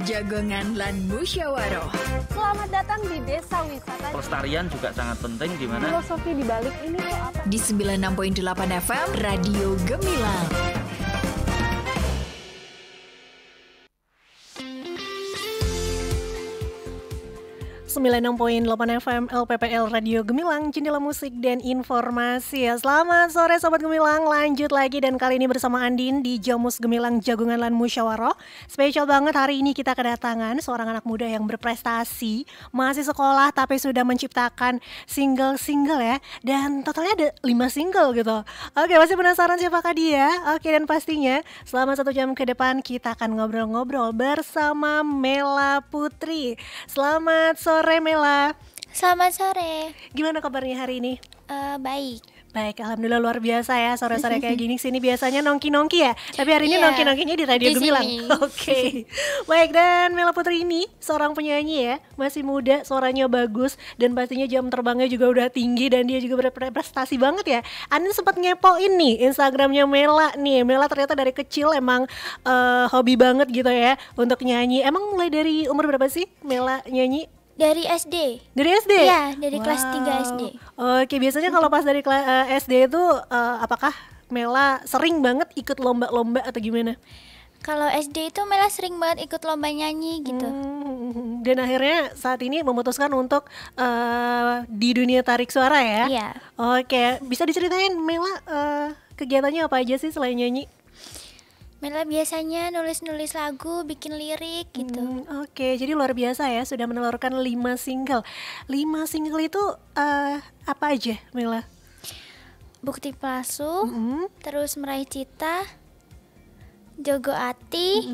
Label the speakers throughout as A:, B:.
A: Jagongan lan musyawarah.
B: Selamat datang di Desa Wisata.
C: Pelestarian juga sangat penting di mana
B: Filosofi di balik ini tuh apa?
A: Di 96.8 FM Radio Gemilang.
D: Sembilan 96.8 FM LPPL Radio Gemilang, jendela musik dan informasi ya. Selamat sore Sobat Gemilang, lanjut lagi dan kali ini bersama Andin di Jamus Gemilang Jagungan Lan Musyawarah. Spesial banget hari ini kita kedatangan seorang anak muda yang berprestasi, masih sekolah tapi sudah menciptakan single-single ya. Dan totalnya ada 5 single gitu. Oke, masih penasaran siapakah dia? Oke, dan pastinya selama 1 jam ke depan kita akan ngobrol-ngobrol bersama Mela Putri. Selamat sore Mela.
E: Selamat sore.
D: Gimana kabarnya hari ini?
E: Baik.
D: Baik, alhamdulillah luar biasa ya. Sore-sore kayak gini sini biasanya nongki-nongki ya. Tapi hari ini
E: Iya,
D: nongki-nongkinya di Radio
E: di
D: Gemilang.
E: sini.
D: Oke. Baik, dan Mela Putri ini seorang penyanyi ya, masih muda, suaranya bagus dan pastinya jam terbangnya juga udah tinggi dan dia juga berprestasi banget ya. Andin sempat ngepoin nih Instagramnya Mela nih. Mela ternyata dari kecil emang hobi banget gitu ya untuk nyanyi. Emang mulai dari umur berapa sih Mela nyanyi?
E: Dari SD.
D: Dari SD?
E: Iya, dari kelas 3 SD.
D: Oke, biasanya kalau pas dari SD itu apakah Mela sering banget ikut lomba-lomba atau gimana?
E: Kalau SD itu Mela sering banget ikut lomba nyanyi gitu.
D: Dan akhirnya saat ini memutuskan untuk di dunia tarik suara ya?
E: Iya.
D: Oke, bisa diceritain Mela kegiatannya apa aja sih selain nyanyi?
E: Mela biasanya nulis-nulis lagu, bikin lirik gitu.
D: Oke, jadi luar biasa ya, sudah menelurkan 5 single. 5 single itu apa aja Mela?
E: Bukti Palsu, terus Meraih Cita, Jogo Ati,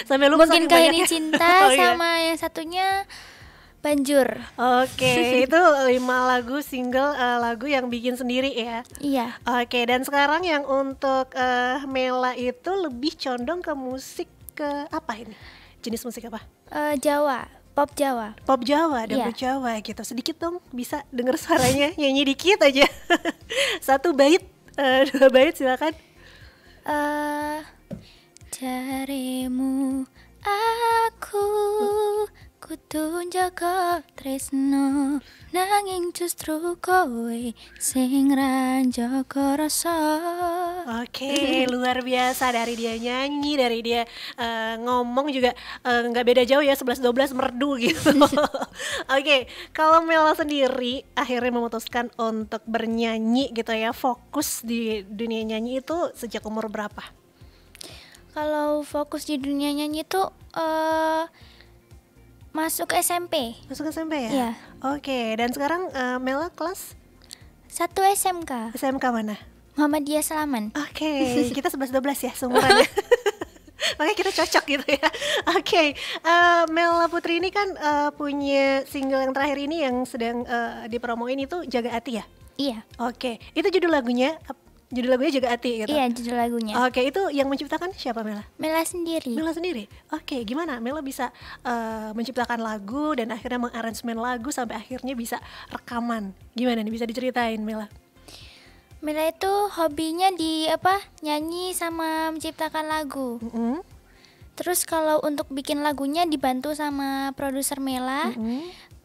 D: Sampai lupa
E: Mungkin
D: saking
E: Kah Ini
D: banyaknya.
E: Cinta,
D: Oh, iya.
E: sama yang satunya Banjur.
D: Oke, itu 5 lagu single lagu yang bikin sendiri ya.
E: Iya.
D: Oke, dan sekarang yang untuk Mela itu lebih condong ke musik ke apa ini? Jenis musik apa?
E: Jawa, pop Jawa.
D: Pop Jawa, dangdut Jawa gitu. Sedikit dong, bisa denger suaranya nyanyi dikit aja. 1 bait, 2 bait silakan.
E: Carimu aku kutunjuk tresno nanging justru kowe sing ra njaga rasa.
D: Oke, luar biasa dari dia nyanyi, dari dia ngomong juga nggak beda jauh ya, 11-12 merdu gitu. Oke, kalau Mela sendiri akhirnya memutuskan untuk bernyanyi gitu ya, fokus di dunia nyanyi itu sejak umur berapa?
E: Kalau fokus di dunia nyanyi tuh masuk SMP.
D: Masuk SMP ya?
E: Iya.
D: Oke, dan sekarang Mela kelas
E: 1 SMK,
D: SMK mana?
E: Muhammadiyah Salaman.
D: Oke, kita 11-12 ya seumurannya. Makanya kita cocok gitu ya. Oke, Mela Putri ini kan punya single yang terakhir ini yang sedang dipromoin itu Jaga Ati ya?
E: Iya.
D: Oke, itu judul lagunya Jaga Ati gitu?
E: Iya, judul lagunya.
D: Oke, itu yang menciptakan siapa Mela?
E: Mela sendiri.
D: Mela sendiri? Oke, gimana Mela bisa menciptakan lagu dan akhirnya mengaransemen lagu sampai akhirnya bisa rekaman? Gimana nih, bisa diceritain Mela?
E: Mela itu hobinya nyanyi sama menciptakan lagu. Terus kalau untuk bikin lagunya dibantu sama produser Mela.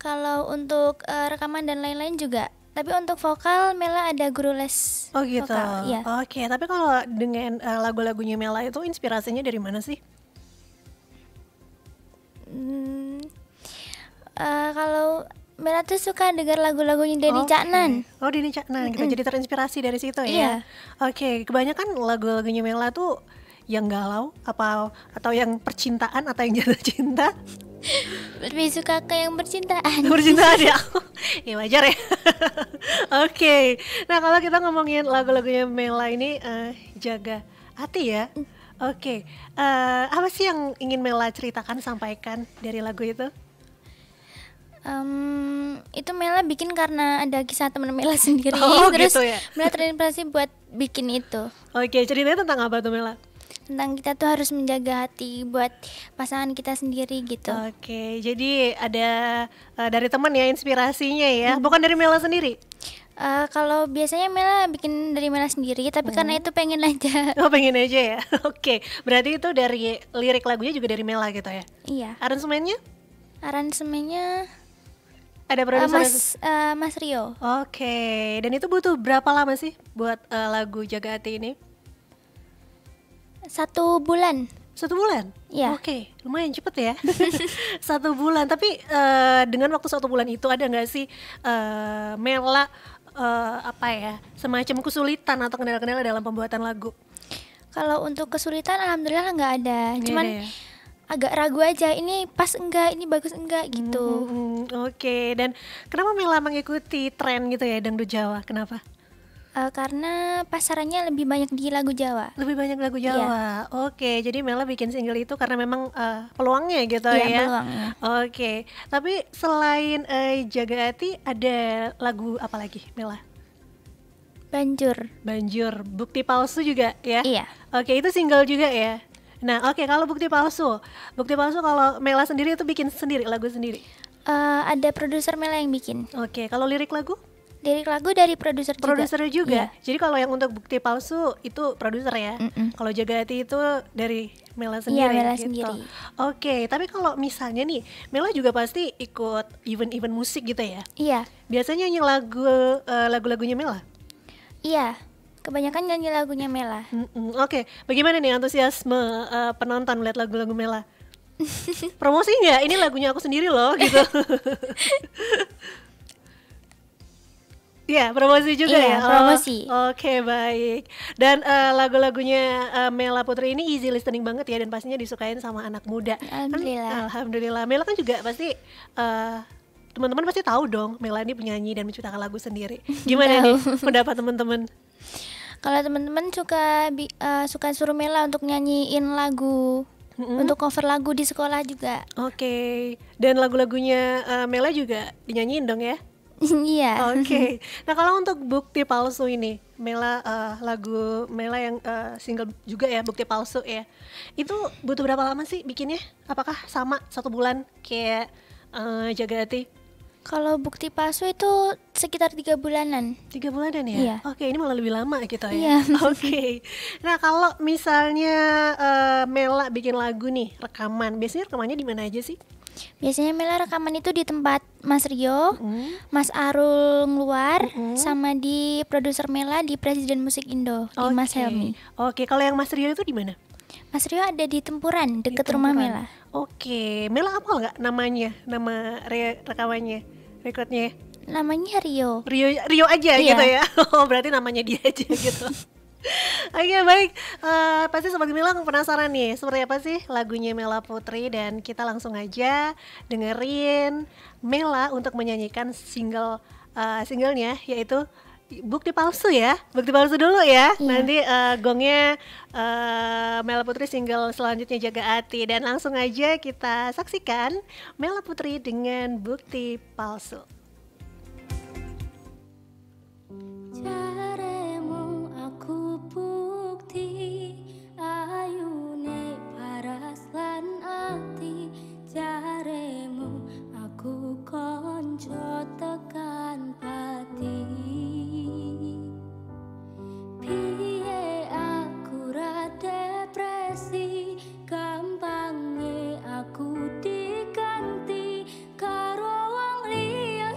E: Kalau untuk rekaman dan lain-lain juga. Tapi untuk vokal Mela ada guru les.
D: Oh gitu.
E: Vokal, iya.
D: Oke, tapi kalau dengan lagu-lagunya Mela itu inspirasinya dari mana sih?
E: Kalau Mela tuh suka dengar lagu-lagunya Denny
D: Oke.
E: Caknan.
D: Oh, Denny Caknan, kita jadi terinspirasi dari situ ya.
E: Iya.
D: Oke, kebanyakan lagu-lagunya Mela tuh yang galau atau yang percintaan atau yang jatuh cinta?
E: Lebih suka ke yang percintaan.
D: Percintaan ya. Ya wajar ya. Oke. Nah, kalau kita ngomongin lagu-lagunya Mela ini Jaga Ati ya. Oke. Apa sih yang ingin Mela ceritakan, sampaikan dari lagu itu?
E: Itu Mela bikin karena ada kisah teman Mela sendiri.
D: Oh,
E: Terus
D: gitu ya.
E: Mela terinspirasi buat bikin itu.
D: Oke, ceritanya tentang apa tuh Mela?
E: Tentang kita tuh harus menjaga hati buat pasangan kita sendiri gitu.
D: Oke, jadi ada dari teman ya inspirasinya ya, bukan dari Mela sendiri?
E: Kalau biasanya Mela bikin dari Mela sendiri, tapi karena itu pengen aja.
D: Oh, pengen aja ya. Oke, berarti itu dari lirik lagunya juga dari Mela gitu ya.
E: Iya.
D: Aransemennya
E: Aransemennya
D: ada produser.
E: Mas Rio.
D: Oke, dan itu butuh berapa lama sih buat lagu Jaga Hati ini?
E: 1 bulan.
D: 1 bulan?
E: Iya.
D: Oke, lumayan cepet ya. 1 bulan, tapi dengan waktu 1 bulan itu ada nggak sih Mela apa ya, semacam kesulitan atau kendala-kendala dalam pembuatan lagu?
E: Kalau untuk kesulitan alhamdulillah nggak ada.
D: Nggak
E: Cuman
D: ada ya?
E: agak ragu aja, ini pas enggak, ini bagus enggak gitu.
D: Oke, dan kenapa Mela mengikuti tren gitu ya dangdut Jawa? Kenapa?
E: Karena pasarannya lebih banyak di lagu Jawa.
D: Lebih banyak lagu Jawa. Oke, jadi Mela bikin single itu karena memang peluangnya gitu
E: Iya,
D: ya.
E: peluangnya.
D: Oke, tapi selain Jaga Hati ada lagu apa lagi Mela? Banjur, Bukti Palsu juga ya?
E: Iya.
D: Oke, itu single juga ya. Nah, oke, kalau Bukti Palsu kalau Mela sendiri itu bikin sendiri lagu sendiri.
E: Ada produser Mela yang bikin.
D: Oke, kalau lirik lagu?
E: Lirik lagu dari produser juga.
D: Produsernya juga.
E: Iya.
D: Jadi kalau yang untuk Bukti Palsu itu produser ya. Kalau Jaga Hati itu dari Mela sendiri.
E: Iya, Mela
D: gitu.
E: sendiri.
D: Oke, tapi kalau misalnya nih, Mela juga pasti ikut event-event musik gitu ya.
E: Iya.
D: Biasanya nyanyi lagu-lagunya Mela.
E: Iya. Kebanyakan nyanyi lagunya Mela.
D: Oke, bagaimana nih antusiasme penonton lihat lagu-lagu Mela? Promosi nggak? Ini lagunya aku sendiri loh gitu. Iya, promosi juga
E: Iya,
D: ya.
E: promosi.
D: Oke, baik. Dan lagu-lagunya Mela Putri ini easy listening banget ya, dan pastinya disukain sama anak muda.
E: Alhamdulillah.
D: Alhamdulillah. Mela kan juga pasti teman-teman pasti tahu dong Mela ini penyanyi dan menciptakan lagu sendiri. Gimana nih pendapat teman-teman?
E: Kalau teman-teman suka suruh Mela untuk nyanyiin lagu, untuk cover lagu di sekolah juga.
D: Oke. Dan lagu-lagunya Mela juga dinyanyiin dong ya?
E: Iya.
D: Oke. Nah, kalau untuk Bukti Palsu ini, Mela lagu Mela yang single juga ya, Bukti Palsu ya. Itu butuh berapa lama sih bikinnya? Apakah sama 1 bulan kayak Jaga Hati?
E: Kalau Bukti Palsu itu sekitar 3 bulanan.
D: 3 bulanan ya?
E: Iya.
D: Oke, ini malah lebih lama gitu ya.
E: Iya.
D: Oke. Nah, kalau misalnya Mela bikin lagu nih, rekaman, biasanya rekamannya di mana aja sih?
E: Biasanya Mela rekaman itu di tempat Mas Rio, Mas Arul Ngeluar, sama di produser Mela di Presiden Musik Indo, di Mas Helmi.
D: Oke, kalau yang Mas Rio itu di mana?
E: Mas Rio ada di Tempuran,
D: Di
E: deket rumah
D: Tempuran.
E: Mela.
D: Oke, Mela hafal nggak namanya, nama rekamannya, recordnya?
E: Namanya Rio.
D: Rio aja
E: Iya.
D: gitu ya. Oh, berarti namanya dia aja gitu. Oke, baik. Pasti Sobat Gemilang penasaran nih seperti apa sih lagunya Mela Putri, dan kita langsung aja dengerin Mela untuk menyanyikan singlenya yaitu Bukti Palsu ya. Bukti Palsu dulu ya.
E: Iya.
D: Nanti gongnya Mela Putri single selanjutnya Jaga Hati, dan langsung aja kita saksikan Mela Putri dengan Bukti Palsu.
F: Jaremu aku bukti ayune paras lan ati, jaremu aku konco tekan pati. Piye aku ra depresi, gampange aku diganti karo wong liya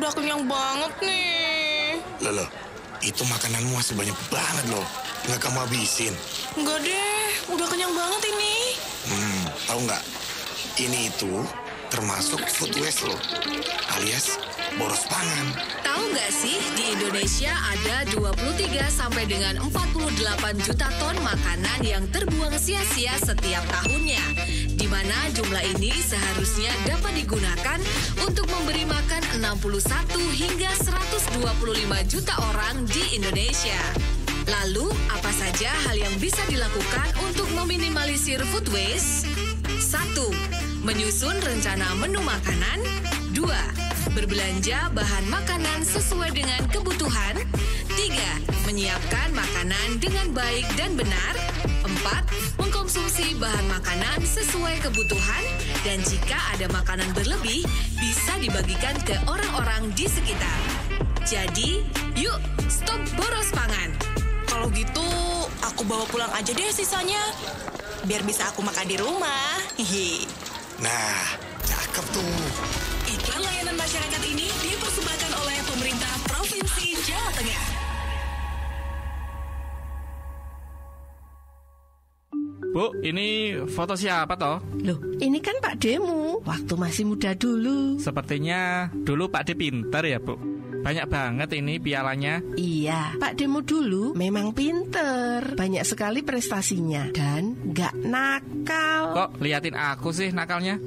G: udah kenyang banget nih.
H: Loh, itu makananmu masih banyak banget loh. Nggak kamu habisin?
G: Enggak deh, udah kenyang banget ini.
H: Tahu nggak? Ini itu termasuk food waste loh, alias boros pangan.
A: Tahu nggak sih, di Indonesia ada 23 sampai dengan 48 juta ton makanan yang terbuang sia-sia setiap tahunnya. Di mana jumlah ini seharusnya dapat digunakan untuk memberi makan 61 hingga 125 juta orang di Indonesia. Lalu, apa saja hal yang bisa dilakukan untuk meminimalisir food waste? 1. Menyusun rencana menu makanan. 2. Berbelanja bahan makanan sesuai dengan kebutuhan. 3. Menyiapkan makanan dengan baik dan benar. 4. Mengkonsumsi bahan makanan sesuai kebutuhan. Dan jika ada makanan berlebih, bisa dibagikan ke orang-orang di sekitar. Jadi, yuk stop boros pangan.
G: Kalau gitu, aku bawa pulang aja deh sisanya. Biar bisa aku makan di rumah. Hihi.
H: Nah, cakep tuh.
A: Iklan layanan masyarakat ini dipersembahkan oleh pemerintah Provinsi Jawa Tengah.
C: Bu, ini foto siapa toh?
I: Loh, ini kan Pak Demu. Waktu masih muda dulu.
C: Sepertinya dulu Pak De pintar ya, Bu. Banyak banget ini pialanya.
I: Iya, Pak Demu dulu memang pinter. Banyak sekali prestasinya dan nggak nakal.
C: Kok liatin aku sih nakalnya?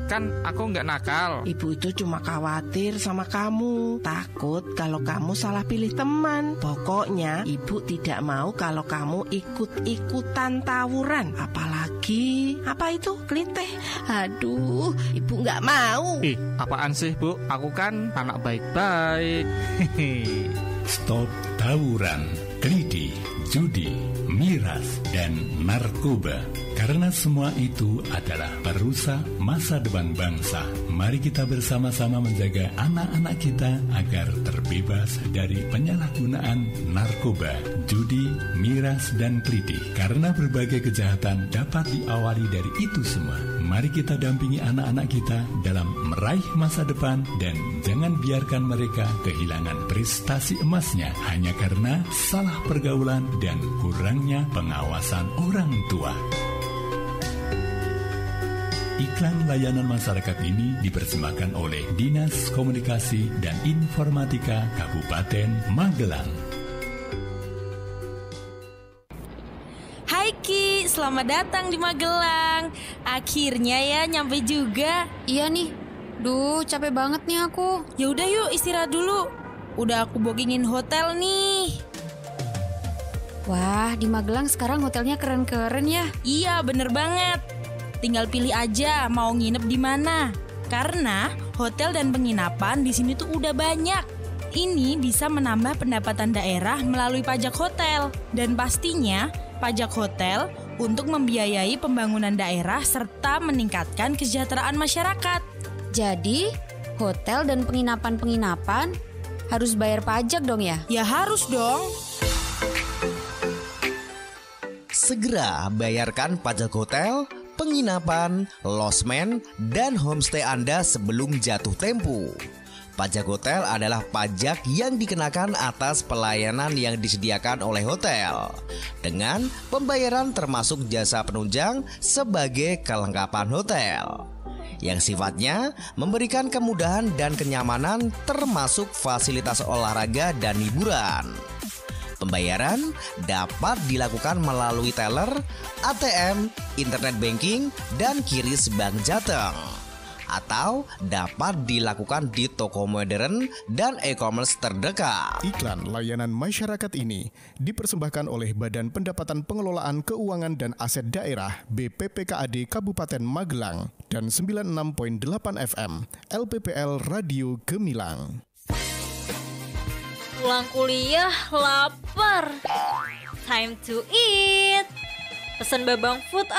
C: Kan aku nggak nakal.
I: Ibu itu cuma khawatir sama kamu. Takut kalau kamu salah pilih teman. Pokoknya ibu tidak mau kalau kamu ikut-ikutan tawuran. Apalagi, apa itu? Klitih. Aduh, ibu nggak mau.
C: Ih, apaan sih, Bu? Aku kan anak baik-baik.
J: Stop tawuran, klitih, judi, miras, dan narkoba. Karena semua itu adalah perusak masa depan bangsa. Mari kita bersama-sama menjaga anak-anak kita agar terbebas dari penyalahgunaan narkoba, judi, miras, dan klitih. Karena berbagai kejahatan dapat diawali dari itu semua. Mari kita dampingi anak-anak kita dalam meraih masa depan dan jangan biarkan mereka kehilangan prestasi emasnya hanya karena salah pergaulan dan kurangnya pengawasan orang tua. Iklan layanan masyarakat ini dipersembahkan oleh Dinas Komunikasi dan Informatika Kabupaten Magelang.
K: Hai Ki, selamat datang di Magelang. Akhirnya ya nyampe juga.
L: Iya nih. Duh, capek banget nih aku.
K: Ya udah yuk istirahat dulu. Udah aku bookingin hotel nih.
L: Wah, di Magelang sekarang hotelnya keren-keren ya.
K: Iya, bener banget. Tinggal pilih aja mau nginep di mana. Karena hotel dan penginapan di sini tuh udah banyak. Ini bisa menambah pendapatan daerah melalui pajak hotel. Dan pastinya pajak hotel untuk membiayai pembangunan daerah serta meningkatkan kesejahteraan masyarakat.
L: Jadi, hotel dan penginapan-penginapan harus bayar pajak dong ya?
K: Ya harus dong.
M: Segera bayarkan pajak hotel, penginapan, losmen, dan homestay Anda sebelum jatuh tempo. Pajak hotel adalah pajak yang dikenakan atas pelayanan yang disediakan oleh hotel dengan pembayaran termasuk jasa penunjang sebagai kelengkapan hotel yang sifatnya memberikan kemudahan dan kenyamanan termasuk fasilitas olahraga dan hiburan. Pembayaran dapat dilakukan melalui teller, ATM, internet banking, dan QRIS Bank Jateng. Atau dapat dilakukan di toko modern dan e-commerce terdekat.
N: Iklan layanan masyarakat ini dipersembahkan oleh Badan Pendapatan Pengelolaan Keuangan dan Aset Daerah BPPKAD Kabupaten Magelang dan 96.8 FM LPPL Radio Gemilang.
O: Pulang kuliah lapar. Time to eat. Pesen Babang Food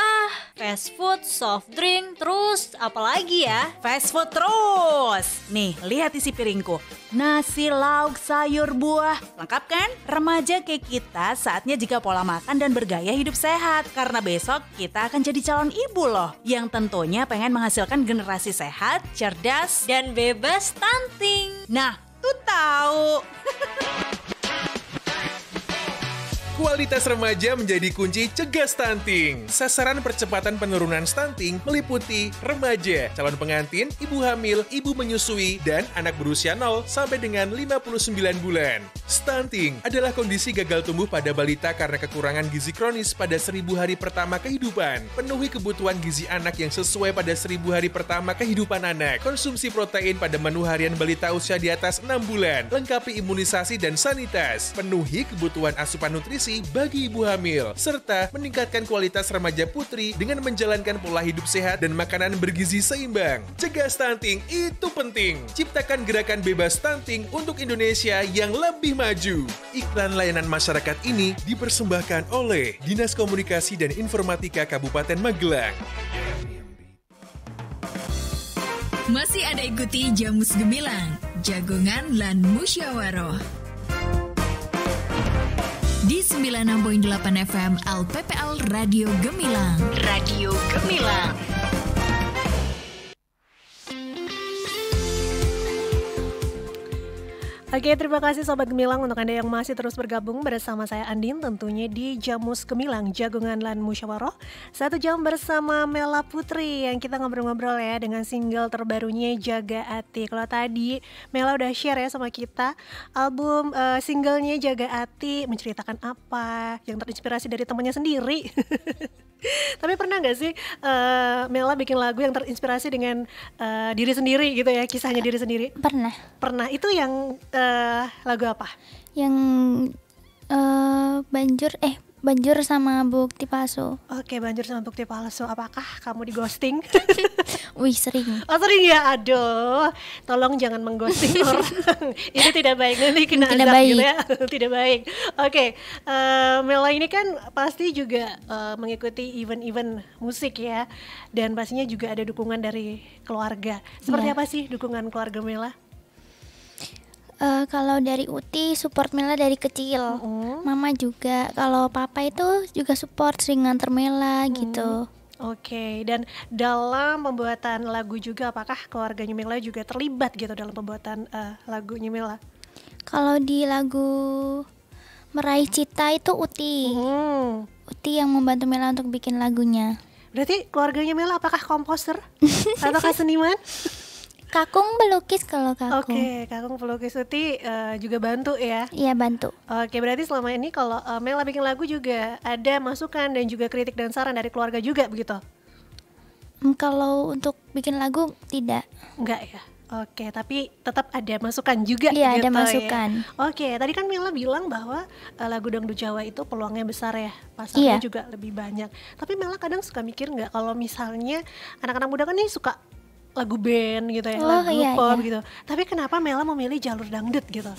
O: fast food, soft drink, terus apalagi ya?
P: Fast food terus. Nih, lihat isi piringku. Nasi, lauk, sayur, buah. Lengkap kan? Remaja kayak kita saatnya jika pola makan dan bergaya hidup sehat. Karena besok kita akan jadi calon ibu loh. Yang tentunya pengen menghasilkan generasi sehat, cerdas,
O: dan bebas stunting.
P: Nah, tuh tahu.
Q: Kualitas remaja menjadi kunci cegah stunting. Sasaran percepatan penurunan stunting meliputi remaja, calon pengantin, ibu hamil, ibu menyusui, dan anak berusia 0 sampai dengan 59 bulan. Stunting adalah kondisi gagal tumbuh pada balita karena kekurangan gizi kronis pada 1000 hari pertama kehidupan. Penuhi kebutuhan gizi anak yang sesuai pada 1000 hari pertama kehidupan anak. Konsumsi protein pada menu harian balita usia di atas 6 bulan. Lengkapi imunisasi dan sanitas. Penuhi kebutuhan asupan nutrisi bagi ibu hamil, serta meningkatkan kualitas remaja putri dengan menjalankan pola hidup sehat dan makanan bergizi seimbang. Cegah stunting itu penting. Ciptakan gerakan bebas stunting untuk Indonesia yang lebih maju. Iklan layanan masyarakat ini dipersembahkan oleh Dinas Komunikasi dan Informatika Kabupaten Magelang.
A: Masih ada ikuti Jamus Gemilang, Jagongan lan Musyawaroh. Di 96.8 FM LPPL Radio Gemilang. Radio Gemilang.
D: Oke, terima kasih Sobat Gemilang untuk Anda yang masih terus bergabung bersama saya Andin tentunya di Jamus Gemilang, Jagongan lan Musyawaroh. 1 jam bersama Mela Putri yang kita ngobrol-ngobrol ya dengan single terbarunya Jaga Ati. Kalau tadi Mela udah share ya sama kita album singlenya Jaga Ati menceritakan apa yang terinspirasi dari temannya sendiri. Tapi pernah gak sih Mela bikin lagu yang terinspirasi dengan diri sendiri gitu ya, kisahnya diri sendiri?
E: Pernah.
D: Itu yang lagu apa?
E: Yang Banjur sama Bukti Palsu.
D: Oke, Banjur sama Bukti Palsu. Apakah kamu di ghosting?
E: Wih, sering.
D: Oh, sering ya? Aduh, tolong jangan mengghosting orang. Itu tidak baik, nanti kena azab gitu ya. Tidak baik. Oke, Mela ini kan pasti juga mengikuti event-event musik ya. Dan pastinya juga ada dukungan dari keluarga. Seperti apa sih dukungan keluarga Mela?
E: Kalau dari Uti support Mela dari kecil, Mama juga. Kalau Papa itu juga support, sering nganter Mela gitu.
D: Oke, dan dalam pembuatan lagu juga apakah keluarganya Mela juga terlibat gitu dalam pembuatan lagunya Mela?
E: Kalau di lagu Meraih Cita itu Uti, Uti yang membantu Mela untuk bikin lagunya.
D: Berarti keluarganya Mela apakah komposer ataukah seniman?
E: Kakung pelukis kalau Kakung.
D: Oke, Kakung pelukis Uti juga bantu ya?
E: Iya, bantu.
D: Oke, berarti selama ini kalau Mela bikin lagu juga ada masukan dan juga kritik dan saran dari keluarga juga begitu?
E: Kalau untuk bikin lagu tidak.
D: Enggak ya? Oke, tapi tetap ada masukan juga
E: iya,
D: gitu
E: ada masukan.
D: Ya? Oke, tadi kan Mela bilang bahwa lagu dangdut Jawa itu peluangnya besar ya, pasarnya juga lebih banyak. Tapi Mela kadang suka mikir nggak kalau misalnya anak-anak muda kan nih suka lagu band gitu ya, lagu pop gitu. Tapi kenapa Mela memilih jalur dangdut gitu?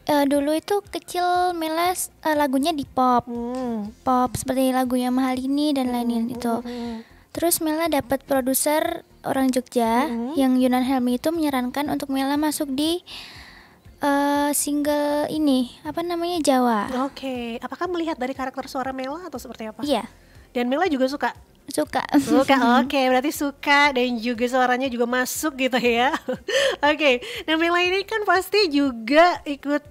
E: Dulu itu kecil Mela lagunya di pop, pop seperti lagunya Mahalini dan lain-lain itu. Terus Mela dapat produser orang Jogja yang Yunan Helmi itu menyarankan untuk Mela masuk di single ini, apa namanya, Jawa.
D: Oke, apakah melihat dari karakter suara Mela atau seperti apa?
E: Iya.
D: Dan Mela juga suka?
E: Suka.
D: Oke, berarti suka dan juga suaranya juga masuk gitu ya. Oke, nah Mela ini kan pasti juga ikut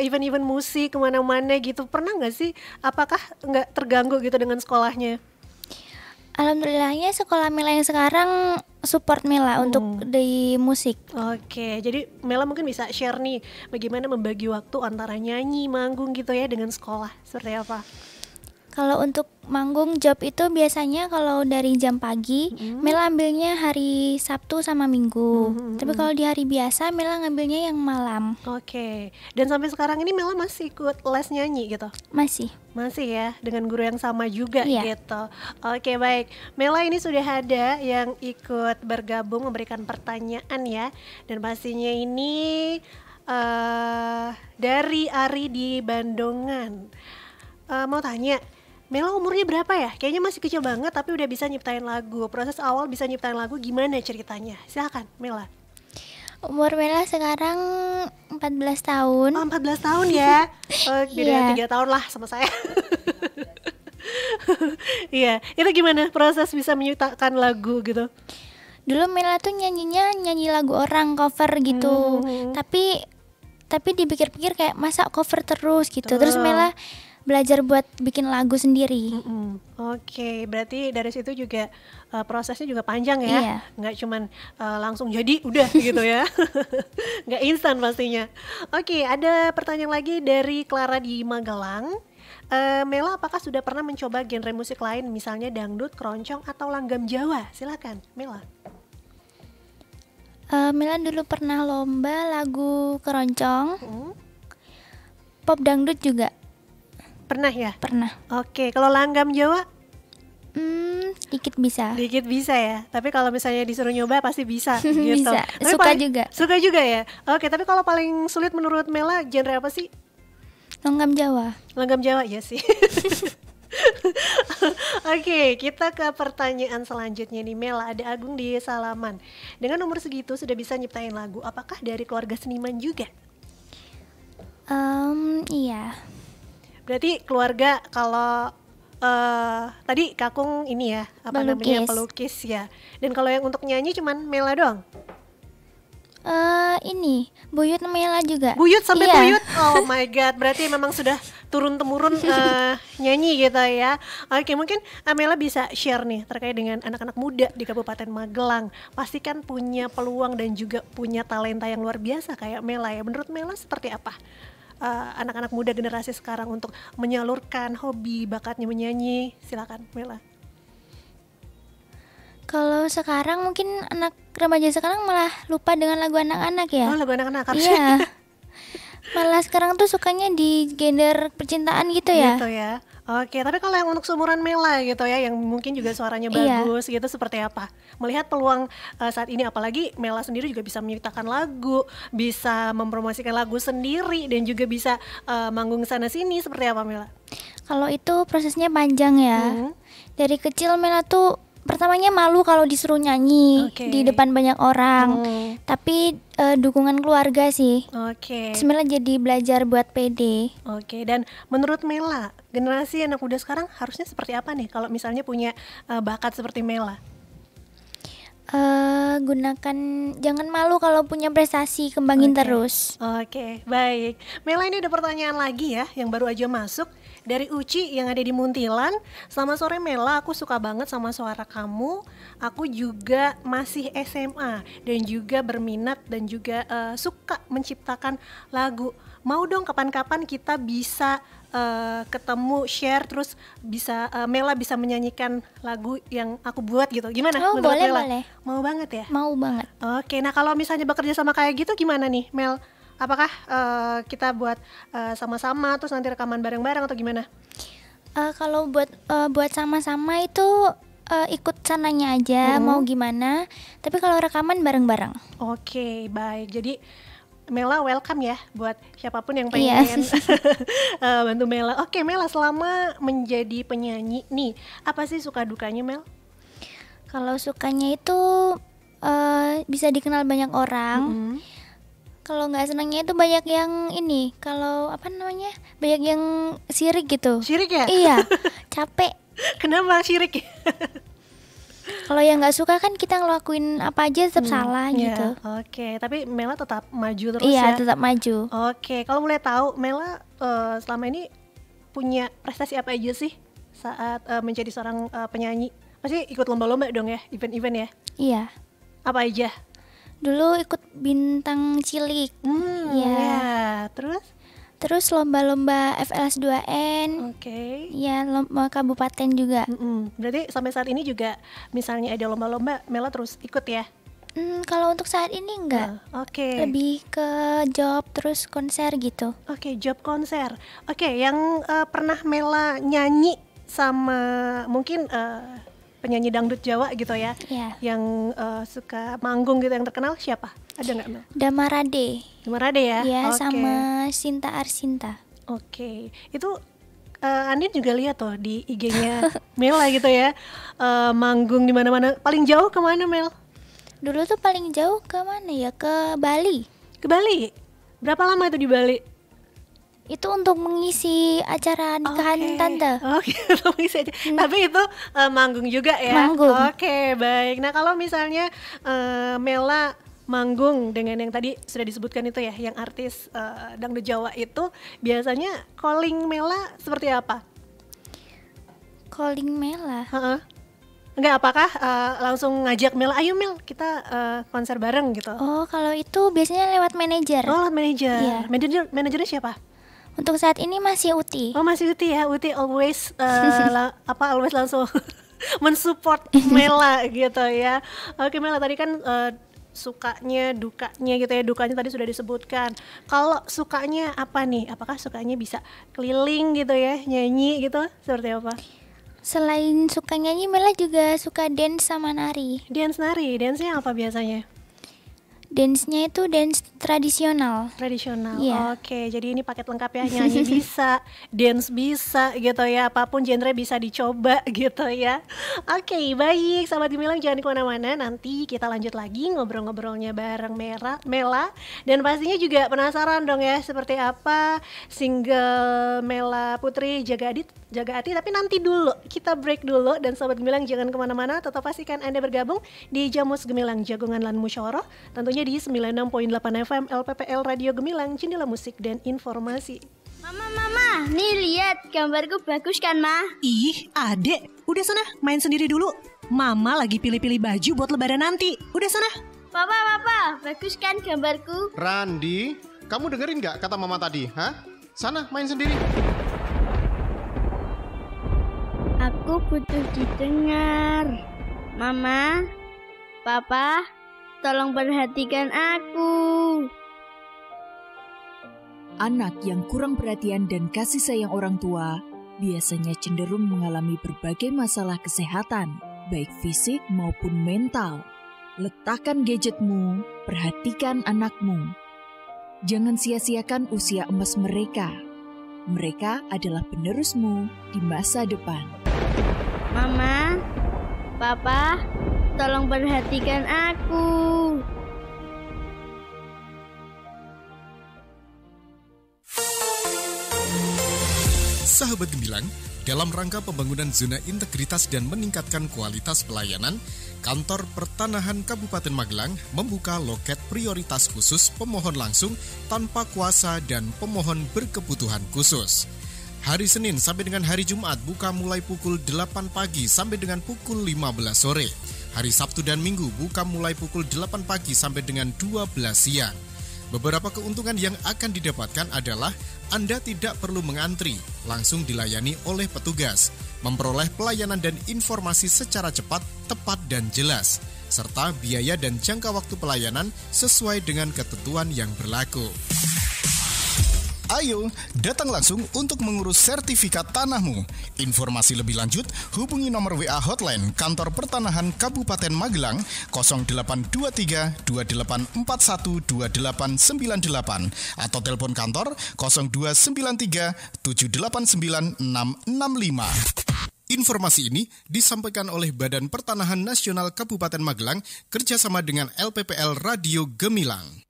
D: event-event musik kemana-mana gitu. Pernah nggak sih? Apakah nggak terganggu gitu dengan sekolahnya?
E: Alhamdulillahnya sekolah Mela yang sekarang support Mela untuk di musik.
D: Oke, jadi Mela mungkin bisa share nih bagaimana membagi waktu antara nyanyi, manggung gitu ya dengan sekolah. Seperti apa?
E: Kalau untuk manggung job itu biasanya kalau dari jam pagi, Mela ambilnya hari Sabtu sama Minggu. Tapi kalau di hari biasa Mela ngambilnya yang malam.
D: Oke. Dan sampai sekarang ini Mela masih ikut les nyanyi gitu?
E: Masih
D: ya, dengan guru yang sama juga gitu. Oke, baik. Mela ini sudah ada yang ikut bergabung memberikan pertanyaan ya. Dan pastinya ini dari Ari di Bandungan. Mau tanya, Mela umurnya berapa ya? Kayaknya masih kecil banget tapi udah bisa nyiptain lagu. Proses awal bisa nyiptain lagu gimana ceritanya? Silakan Mela.
E: Umur Mela sekarang 14 tahun.
D: Oh, 14 tahun ya. Beda 3 tahun lah sama saya. Iya, itu gimana proses bisa menyiptakan lagu gitu?
E: Dulu Mela tuh nyanyi lagu orang, cover gitu. Tapi dipikir-pikir kayak masa cover terus gitu. Terus Mela belajar buat bikin lagu sendiri.
D: Oke, berarti dari situ juga prosesnya juga panjang ya.
E: Iya.
D: Nggak cuman langsung jadi udah gitu ya. Nggak instan pastinya. Oke, ada pertanyaan lagi dari Clara di Magelang. Mela, apakah sudah pernah mencoba genre musik lain, misalnya dangdut, keroncong, atau langgam Jawa? Silakan, Mela.
E: Mela dulu pernah lomba lagu keroncong, pop dangdut juga.
D: Pernah ya?
E: Pernah.
D: Oke, kalau langgam Jawa?
E: Dikit bisa.
D: Dikit bisa ya, tapi kalau misalnya disuruh nyoba pasti bisa gitu.
E: Bisa,
D: Tapi
E: suka juga.
D: Suka juga ya? Oke, tapi kalau paling sulit menurut Mela, genre apa sih?
E: Langgam Jawa.
D: Langgam Jawa, ya sih. Oke, kita ke pertanyaan selanjutnya nih Mela. Ada Agung di Salaman. Dengan umur segitu sudah bisa nyiptain lagu, apakah dari keluarga seniman juga?
E: Iya.
D: Berarti keluarga kalau tadi Kakung ini ya, apa namanya, pelukis ya. Dan kalau yang untuk nyanyi cuman Mela doang?
E: Ini Buyut Mela juga.
D: Buyut sampai Buyut. Oh my god, berarti memang sudah turun temurun nyanyi gitu ya. Oke, mungkin Mela bisa share nih terkait dengan anak-anak muda di Kabupaten Magelang. Pasti kan punya peluang dan juga punya talenta yang luar biasa kayak Mela ya. Menurut Mela seperti apa anak-anak muda generasi sekarang untuk menyalurkan hobi bakatnya menyanyi? Silakan Mela.
E: Kalau sekarang mungkin anak remaja sekarang malah lupa dengan lagu anak-anak ya.
D: Oh, lagu anak-anak.
E: Iya. Malah sekarang tuh sukanya di genre percintaan gitu ya.
D: Gitu ya. Oke, tapi kalau yang untuk seumuran Mela gitu ya, yang mungkin juga suaranya bagus gitu, seperti apa? Melihat peluang saat ini, apalagi Mela sendiri juga bisa menciptakan lagu, bisa mempromosikan lagu sendiri, dan juga bisa manggung sana sini, seperti apa Mela?
E: Kalau itu prosesnya panjang ya. Dari kecil Mela tuh pertamanya malu kalau disuruh nyanyi di depan banyak orang, tapi dukungan keluarga sih. Terus Mela jadi belajar buat pede.
D: Oke, dan menurut Mela, generasi anak muda sekarang harusnya seperti apa nih kalau misalnya punya bakat seperti Mela?
E: Jangan malu kalau punya prestasi, kembangin terus.
D: Oke, baik. Mela, ini ada pertanyaan lagi ya yang baru aja masuk dari Uci yang ada di Muntilan. Selamat sore Mela, aku suka banget sama suara kamu. Aku juga masih SMA dan juga berminat dan juga suka menciptakan lagu. Mau dong kapan-kapan kita bisa ketemu, share, terus bisa Mela bisa menyanyikan lagu yang aku buat gitu. Gimana menurut
E: boleh,
D: Mela?
E: Boleh.
D: Mau banget ya?
E: Mau banget.
D: Oke, nah kalau misalnya bekerja sama kayak gitu gimana nih Mel? Apakah kita buat sama-sama terus nanti rekaman bareng-bareng atau gimana?
E: Kalau buat sama-sama itu ikut sananya aja, mau gimana. Tapi kalau rekaman bareng-bareng.
D: Oke, baik. Jadi Mela welcome ya buat siapapun yang pengen bantu Mela. Oke Mela, selama menjadi penyanyi nih, apa sih suka dukanya Mel?
E: Kalau sukanya itu bisa dikenal banyak orang. Kalau nggak senangnya itu banyak yang ini, kalau apa namanya, banyak yang sirik gitu.
D: Sirik ya?
E: Iya, capek.
D: Kenapa sirik?
E: Kalau yang nggak suka kan kita ngelakuin apa aja tetap salah gitu.
D: Oke, tapi Mela tetap maju terus
E: ya?
D: Iya,
E: tetap maju.
D: Oke, kalau boleh tahu Mela selama ini punya prestasi apa aja sih saat menjadi seorang penyanyi? Pasti ikut lomba-lomba dong ya, event-event ya?
E: Iya.
D: Apa aja?
E: Dulu ikut Bintang Cilik.
D: Ya,
E: Terus lomba-lomba FLS 2N. Ya, lomba kabupaten juga.
D: Berarti sampai saat ini juga misalnya ada lomba-lomba Mela terus ikut ya?
E: Kalau untuk saat ini enggak. Lebih ke job terus konser gitu.
D: Oke, job konser. Oke, yang pernah Mela nyanyi sama mungkin penyanyi dangdut Jawa gitu ya? Yang suka manggung gitu, yang terkenal siapa? Ada nggak Mel?
E: Damarade.
D: Damarade ya?
E: Iya, sama Sinta Arsinta.
D: Oke, itu Andin juga lihat tuh di IG-nya Mela gitu ya, manggung di mana-mana. Paling jauh kemana, Mel?
E: Dulu tuh paling jauh ke mana ya? Ke Bali.
D: Ke Bali? Berapa lama itu di Bali?
E: Itu untuk mengisi acara nikahan tante.
D: Oke, untuk mengisi acara. Tapi itu manggung juga ya?
E: Manggung.
D: Oke, baik. Nah, kalau misalnya Mela manggung dengan yang tadi sudah disebutkan itu ya, yang artis dangdut Jawa itu, biasanya calling Mela seperti apa?
E: Calling Mela?
D: Enggak, apakah langsung ngajak Mela, ayo Mel kita konser bareng gitu?
E: Oh, kalau itu biasanya lewat manajer.
D: Oh, lewat manajer.
E: Iya.
D: Manajernya siapa?
E: Untuk saat ini masih Uti.
D: Oh, masih Uti ya. Uti always always langsung mensupport Mela gitu ya. Oke Mela, tadi kan sukanya, dukanya gitu ya. Dukanya tadi sudah disebutkan. Kalau sukanya apa nih? Apakah sukanya bisa keliling gitu ya, nyanyi gitu? Seperti apa?
E: Selain suka nyanyi, Mela juga suka dance sama nari.
D: Nari, dance-nya apa biasanya?
E: Dance-nya itu dance tradisional.
D: Tradisional,
E: Iya.
D: Oke, jadi ini paket lengkap ya, nyanyi bisa, dance bisa gitu ya, apapun genre bisa dicoba gitu ya. Oke, baik, sahabat Gemilang jangan kemana-mana, nanti kita lanjut lagi ngobrol-ngobrolnya bareng Mela. Dan pastinya juga penasaran dong ya, seperti apa single Mela Putri Jaga Ati, tapi nanti dulu, kita break dulu. Dan sahabat Gemilang jangan kemana-mana, tetap pastikan Anda bergabung di Jamus Gemilang Jagungan Lan Musyawara, tentunya di 96.8 FM LPPL Radio Gemilang, jendela musik dan informasi.
F: Mama, nih lihat gambarku bagus kan, Ma?
R: Ih, adek, udah sana main sendiri dulu. Mama lagi pilih-pilih baju buat lebaran nanti. Udah sana.
F: Papa, bagus kan gambarku?
N: Randi, kamu dengerin gak kata Mama tadi? Hah? Sana main sendiri.
F: Aku butuh didengar. Mama, Papa, tolong perhatikan aku.
S: Anak yang kurang perhatian dan kasih sayang orang tua biasanya cenderung mengalami berbagai masalah kesehatan, baik fisik maupun mental. Letakkan gadgetmu, perhatikan anakmu. Jangan sia-siakan usia emas mereka. Mereka adalah penerusmu di masa depan.
F: Mama, Papa, tolong perhatikan aku.
N: Sahabat Gemilang, dalam rangka pembangunan zona integritas dan meningkatkan kualitas pelayanan, Kantor Pertanahan Kabupaten Magelang membuka loket prioritas khusus pemohon langsung tanpa kuasa dan pemohon berkebutuhan khusus. Hari Senin sampai dengan hari Jumat buka mulai pukul 8 pagi sampai dengan pukul 15 sore. Hari Sabtu dan Minggu buka mulai pukul 8 pagi sampai dengan 12 siang. Beberapa keuntungan yang akan didapatkan adalah Anda tidak perlu mengantri, langsung dilayani oleh petugas, memperoleh pelayanan dan informasi secara cepat, tepat, dan jelas, serta biaya dan jangka waktu pelayanan sesuai dengan ketentuan yang berlaku. Ayo, datang langsung untuk mengurus sertifikat tanahmu. Informasi lebih lanjut, hubungi nomor WA hotline Kantor Pertanahan Kabupaten Magelang 0823 2841 2898 atau telepon kantor 0293 789 665. Informasi ini disampaikan oleh Badan Pertanahan Nasional Kabupaten Magelang kerjasama dengan LPPL Radio Gemilang.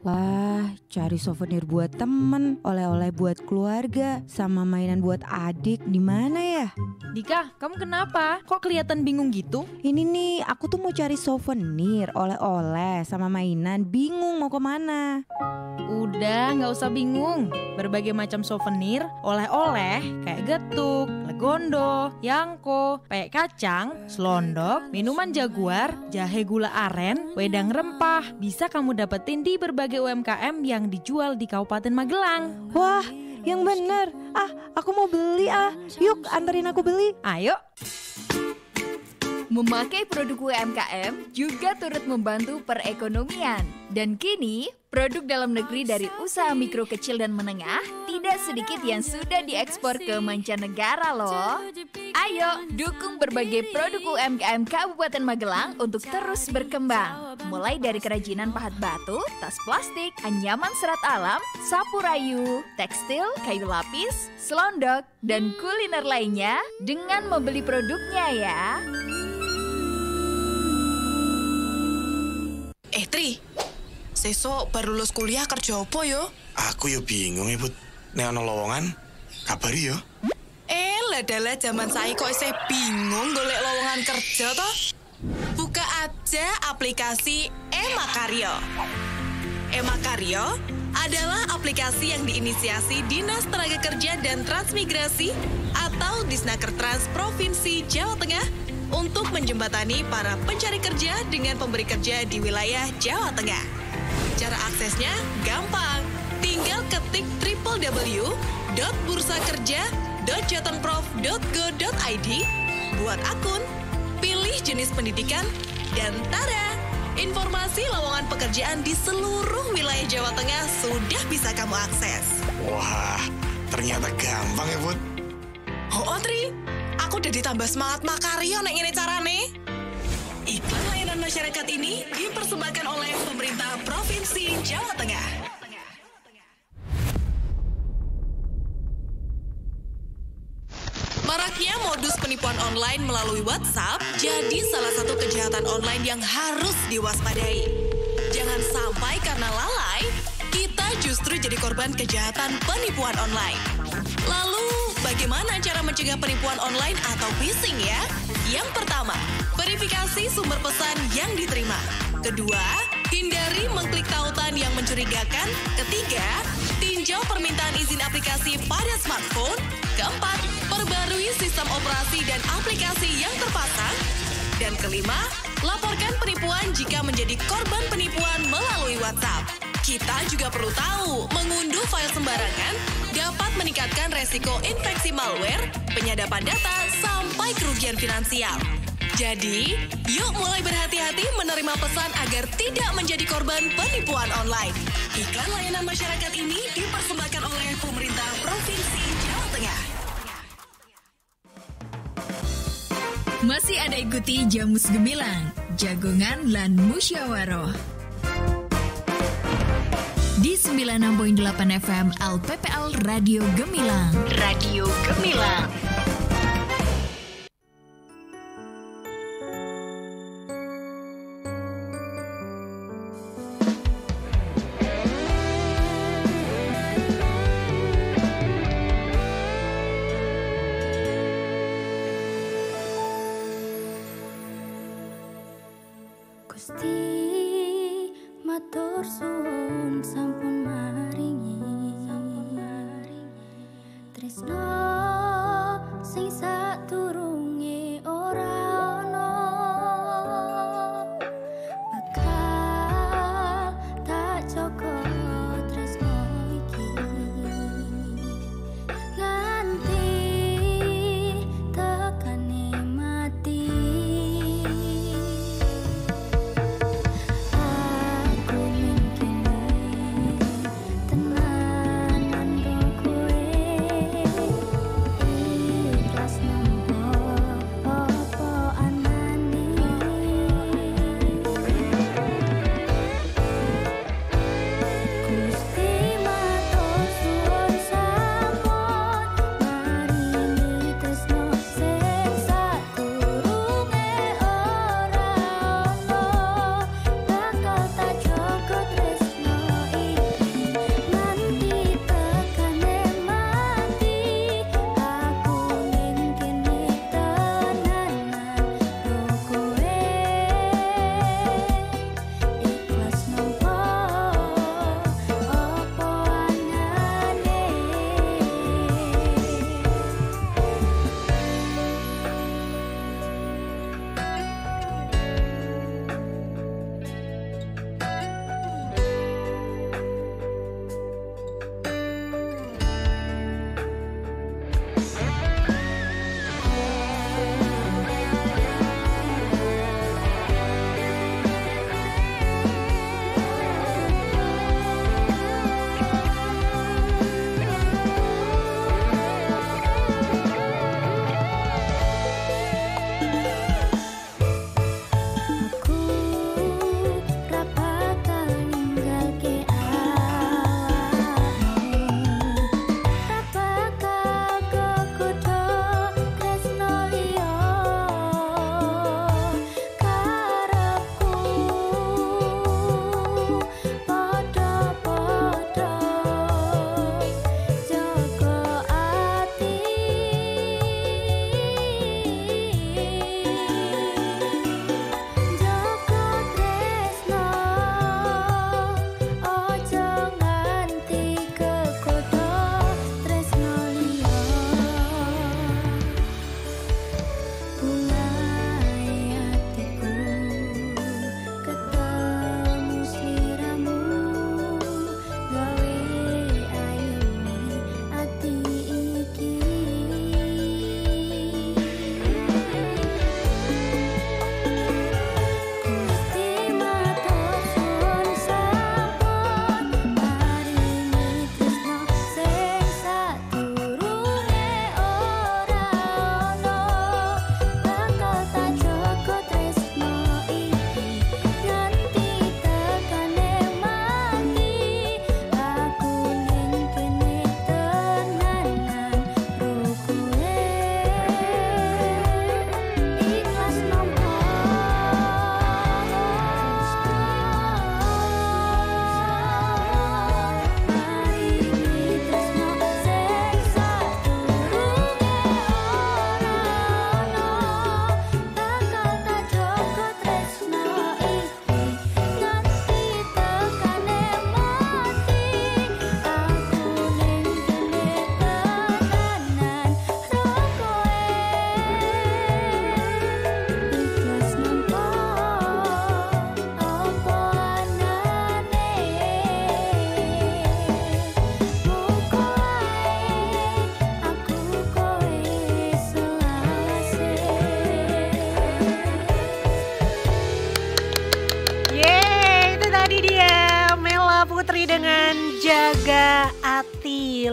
T: Wah, cari souvenir buat temen, oleh-oleh buat keluarga, sama mainan buat adik, di mana ya?
K: Dika, kamu kenapa? Kok kelihatan bingung gitu?
T: Ini nih, aku tuh mau cari souvenir, oleh-oleh, sama mainan, bingung mau kemana.
K: Udah, gak usah bingung. Berbagai macam souvenir, oleh-oleh, kayak getuk, legondo, yangko, peyek kacang, selondok, minuman jaguar, jahe gula aren, wedang rempah, bisa kamu dapetin di berbagai UMKM yang dijual di Kabupaten Magelang.
T: Wah, yang bener. Aku mau beli. Yuk, anterin aku beli.
K: Ayo.
U: Memakai produk UMKM juga turut membantu perekonomian. Dan kini, produk dalam negeri dari usaha mikro kecil dan menengah tidak sedikit yang sudah diekspor ke mancanegara loh. Ayo, dukung berbagai produk UMKM Kabupaten Magelang untuk terus berkembang. Mulai dari kerajinan pahat batu, tas plastik, anyaman serat alam, sapu rayu, tekstil, kayu lapis, selondok, dan kuliner lainnya dengan membeli produknya ya.
G: Tri, sesok baru lulus kuliah kerja apa yo?
H: Aku yo bingung Ibu. Nek ana lowongan, kabari yo.
G: Ladalah zaman saiki kok isih bingung golek lowongan kerja toh? Buka aja aplikasi Emakaryo. Emakaryo adalah aplikasi yang diinisiasi Dinas Tenaga Kerja dan Transmigrasi atau Disnaker Trans Provinsi Jawa Tengah untuk menjembatani para pencari kerja dengan pemberi kerja di wilayah Jawa Tengah. Cara aksesnya gampang. Tinggal ketik www.bursakerja.jatengprof.go.id, buat akun, pilih jenis pendidikan, dan tada! Informasi lowongan pekerjaan di seluruh wilayah Jawa Tengah sudah bisa kamu akses.
H: Wah, ternyata gampang ya, Bud.
G: Oh, Tri, aku udah ditambah semangat makaryo nek ngene carane. Iklan layanan masyarakat ini dipersembahkan oleh pemerintah Provinsi Jawa Tengah. Maraknya modus penipuan online melalui WhatsApp jadi salah satu kejahatan online yang harus diwaspadai. Jangan sampai karena lalai, kita justru jadi korban kejahatan penipuan online. Lalu, bagaimana cara mencegah penipuan online atau phishing ya? Yang pertama, verifikasi sumber pesan yang diterima. Kedua, hindari mengklik tautan yang mencurigakan. Ketiga, tinjau permintaan izin aplikasi pada smartphone. Keempat, perbarui sistem operasi dan aplikasi yang terpasang. Dan kelima, laporkan penipuan jika menjadi korban penipuan melalui WhatsApp. Kita juga perlu tahu, mengunduh file sembarangan dapat meningkatkan resiko infeksi malware, penyadapan data, sampai kerugian finansial. Jadi, yuk mulai berhati-hati menerima pesan agar tidak menjadi korban penipuan online. Iklan layanan masyarakat ini dipersembahkan oleh pemerintah Provinsi Jawa Tengah.
A: Masih ada ikuti Jamus Gemilang, Jagongan lan Musyawaroh. Di 96.8 FM LPPL Radio Gemilang. Radio Gemilang.
V: Matur suwun sampun maringi tresno sing sadurunge ora ana bakal tak joko tresno iki nganti tekane mati. Aku mungkin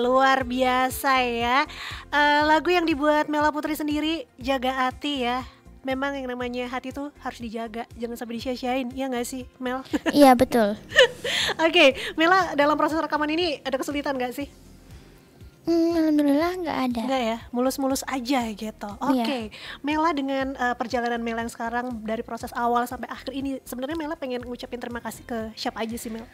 D: luar biasa ya. Lagu yang dibuat Mela Putri sendiri, Jaga Hati ya. Memang yang namanya hati tuh harus dijaga, jangan sampai disia-siain, ya nggak sih Mel?
E: Iya betul.
D: Oke, Mela dalam proses rekaman ini ada kesulitan nggak sih?
E: Alhamdulillah nggak ada.
D: Nggak ya, mulus-mulus aja gitu. Oke. Mela dengan perjalanan Mela yang sekarang dari proses awal sampai akhir ini, sebenarnya Mela pengen ngucapin terima kasih ke siapa aja sih Mel?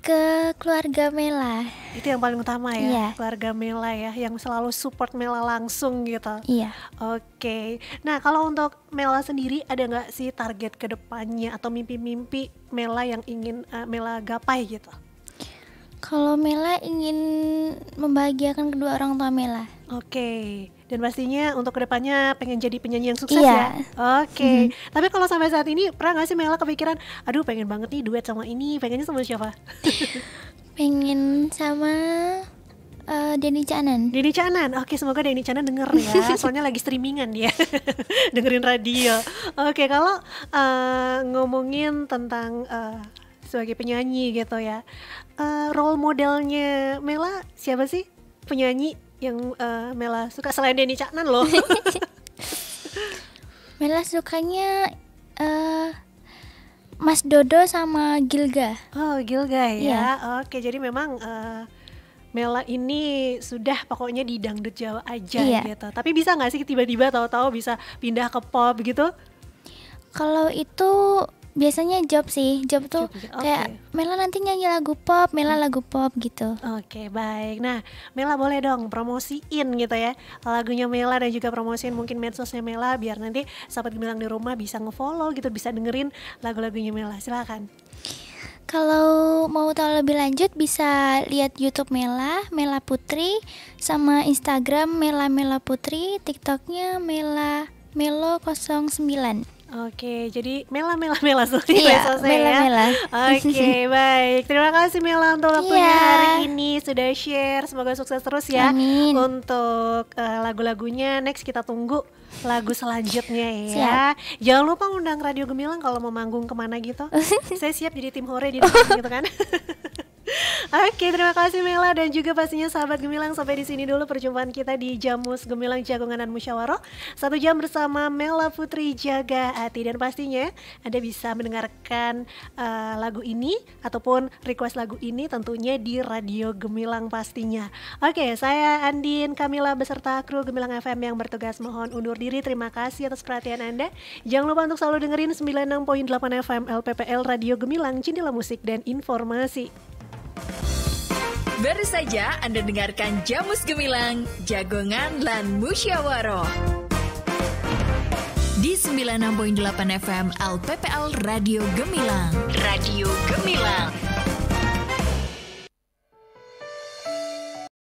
E: Ke keluarga Mela.
D: Itu yang paling utama ya,
E: Iya.
D: keluarga Mela ya, yang selalu support Mela langsung gitu.
E: Iya.
D: Oke. Nah kalau untuk Mela sendiri ada nggak sih target kedepannya atau mimpi-mimpi Mela yang ingin Mela gapai gitu?
E: Kalau Mela ingin membahagiakan kedua orang tua Mela.
D: Oke. Dan pastinya untuk kedepannya pengen jadi penyanyi yang sukses
E: Iya.
D: ya? Oke. Tapi kalau sampai saat ini pernah gak sih Mela kepikiran, aduh pengen banget nih duet sama ini, pengennya sama siapa?
E: Pengen sama Denny Canan.
D: Denny Canan, oke semoga Denny Canan denger ya, soalnya lagi streamingan dia, dengerin radio. Oke, kalau ngomongin tentang sebagai penyanyi gitu ya, role modelnya Mela siapa sih penyanyi yang Mela suka selain Denny Canan loh?
E: Mela sukanya Mas Dodo sama Gilga.
D: Oh Gilga ya,
E: Iya.
D: Oke jadi memang Mela ini sudah pokoknya di dangdut Jawa aja
E: Iya.
D: gitu. Tapi bisa nggak sih tiba-tiba tahu-tahu bisa pindah ke pop gitu?
E: Kalau itu biasanya job sih, job tuh kayak Mela nanti nyanyi lagu pop, Mela lagu pop gitu.
D: Oke baik, nah Mela boleh dong promosiin gitu ya lagunya Mela dan juga promosiin mungkin medsosnya Mela biar nanti sahabat Gemilang di rumah bisa nge-follow gitu, bisa dengerin lagu-lagunya Mela, silakan.
E: Kalau mau tahu lebih lanjut bisa lihat YouTube Mela, Mela Putri, sama Instagram Mela Putri, TikToknya Melo 09.
D: Oke, jadi Mela seperti
E: Iya,
D: medsosnya
E: Mela.
D: ya. Oke, baik. Terima kasih Mela untuk waktunya
E: Iya.
D: hari ini sudah share. Semoga sukses terus ya.
E: Amin.
D: Untuk lagu-lagunya next kita tunggu lagu selanjutnya ya. Jangan lupa undang Radio Gemilang kalau mau manggung kemana gitu. Saya siap jadi tim hore di depan gitu kan. Oke, terima kasih Mela dan juga pastinya sahabat Gemilang, sampai di sini dulu perjumpaan kita di Jamus Gemilang Jagongan dan Musyawarah 1 jam bersama Mela Putri Jaga Hati, dan pastinya Anda bisa mendengarkan lagu ini ataupun request lagu ini tentunya di Radio Gemilang pastinya. Oke, saya Andin Kamila beserta kru Gemilang FM yang bertugas mohon undur diri. Terima kasih atas perhatian Anda. Jangan lupa untuk selalu dengerin 96.8 FM LPPL Radio Gemilang, Jendela Musik dan Informasi.
U: Baru saja Anda dengarkan Jamus Gemilang, Jagongan lan Musyawarah di 96.8 FM LPPL Radio Gemilang. Radio Gemilang.